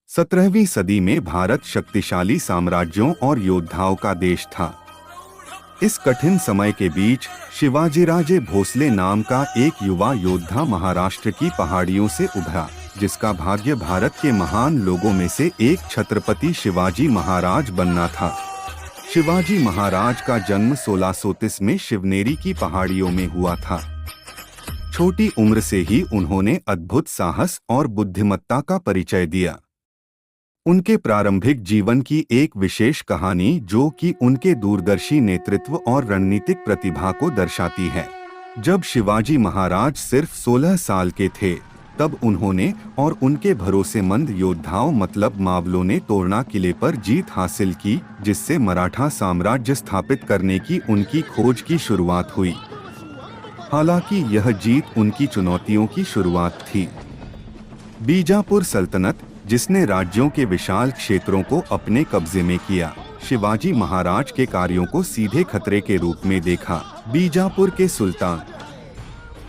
17वीं सदी में भारत शक्तिशाली साम्राज्यों और योद्धाओं का देश था। इस कठिन समय के बीच शिवाजीराजे भोसले नाम का एक युवा योद्धा महाराष्ट्र की पहाड़ियों से उभरा, जिसका भाग्य भारत के महान लोगों में से एक छत्रपति शिवाजी महाराज बनना था। शिवाजी महाराज का जन्म 1630 में शिवनेरी की पहाड़ियों में हुआ था। छोटी उम्र से ही उन्होंने अद्भुत साहस और बुद्धिमत्ता का परिचय दिया। उनके प्रारंभिक जीवन की एक विशेष कहानी जो कि उनके दूरदर्शी नेतृत्व और रणनीतिक प्रतिभा को दर्शाती है। जब शिवाजी महाराज सिर्फ 16 साल के थे, तब उन्होंने और उनके भरोसेमंद योद्धाओं मतलब मावलों ने तोरना किले पर जीत हासिल की, जिससे मराठा साम्राज्य स्थापित करने की उनकी खोज की शुरुआत हुई। हालांकि यह जीत उनकी चुनौतियों की शुरुआत थी। बीजापुर सल्तनत, जिसने राज्यों के विशाल क्षेत्रों को अपने कब्जे में किया, शिवाजी महाराज के कार्यों को सीधे खतरे के रूप में देखा। बीजापुर के सुल्तान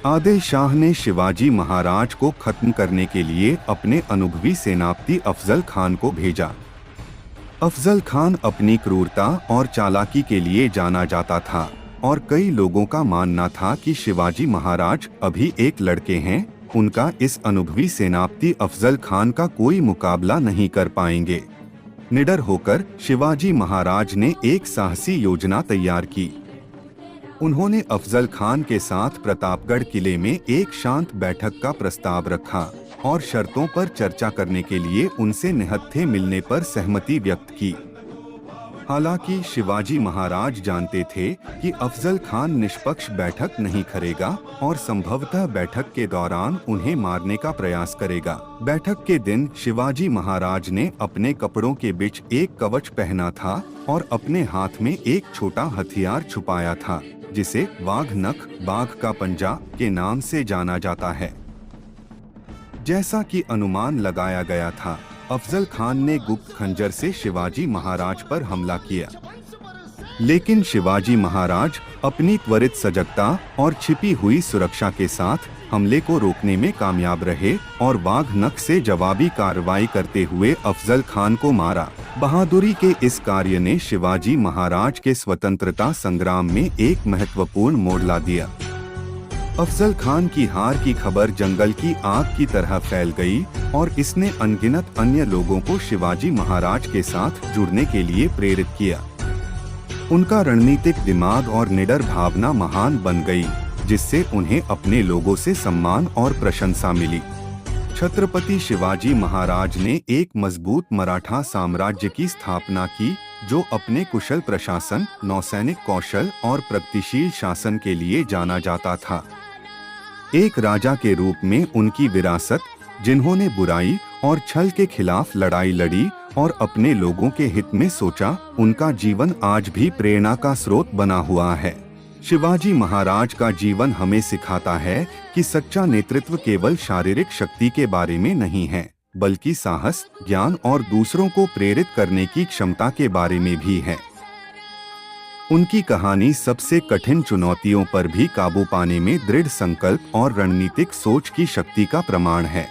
आदिल शाह ने शिवाजी महाराज को खत्म करने के लिए अपने अनुभवी सेनापति अफजल खान को भेजा। अफजल खान अपनी क्रूरता और चालाकी के लिए जाना जाता था और कई लोगों का मानना था कि शिवाजी महाराज अभी एक लड़के हैं, उनका इस अनुभवी सेनापति अफजल खान का कोई मुकाबला नहीं कर पाएंगे। निडर होकर शिवाजी महाराज ने एक साहसी योजना तैयार की। उन्होंने अफजल खान के साथ प्रतापगढ़ किले में एक शांत बैठक का प्रस्ताव रखा और शर्तों पर चर्चा करने के लिए उनसे निहत्थे मिलने पर सहमति व्यक्त की। हालांकि शिवाजी महाराज जानते थे कि अफजल खान निष्पक्ष बैठक नहीं करेगा और संभवतः बैठक के दौरान उन्हें मारने का प्रयास करेगा। बैठक के दिन शिवाजी महाराज ने अपने कपड़ों के बीच एक कवच पहना था और अपने हाथ में एक छोटा हथियार छुपाया था, जिसे वाघ नख, बाघ का पंजा के नाम से जाना जाता है। जैसा कि अनुमान लगाया गया था, अफजल खान ने गुप्त खंजर से शिवाजी महाराज पर हमला किया, लेकिन शिवाजी महाराज अपनी त्वरित सजगता और छिपी हुई सुरक्षा के साथ हमले को रोकने में कामयाब रहे और वाघ नख से जवाबी कार्रवाई करते हुए अफजल खान को मारा। बहादुरी के इस कार्य ने शिवाजी महाराज के स्वतंत्रता संग्राम में एक महत्वपूर्ण मोड़ ला दिया। अफजल खान की हार की खबर जंगल की आग की तरह फैल गई और इसने अनगिनत अन्य लोगों को शिवाजी महाराज के साथ जुड़ने के लिए प्रेरित किया। उनका रणनीतिक दिमाग और निडर भावना महान बन गई, जिससे उन्हें अपने लोगों से सम्मान और प्रशंसा मिली। छत्रपति शिवाजी महाराज ने एक मजबूत मराठा साम्राज्य की स्थापना की, जो अपने कुशल प्रशासन, नौसैनिक कौशल और प्रगतिशील शासन के लिए जाना जाता था। एक राजा के रूप में उनकी विरासत, जिन्होंने बुराई और छल के खिलाफ लड़ाई लड़ी और अपने लोगों के हित में सोचा, उनका जीवन आज भी प्रेरणा का स्रोत बना हुआ है। शिवाजी महाराज का जीवन हमें सिखाता है कि सच्चा नेतृत्व केवल शारीरिक शक्ति के बारे में नहीं है, बल्कि साहस, ज्ञान और दूसरों को प्रेरित करने की क्षमता के बारे में भी है। उनकी कहानी सबसे कठिन चुनौतियों पर भी काबू पाने में दृढ़ संकल्प और रणनीतिक सोच की शक्ति का प्रमाण है।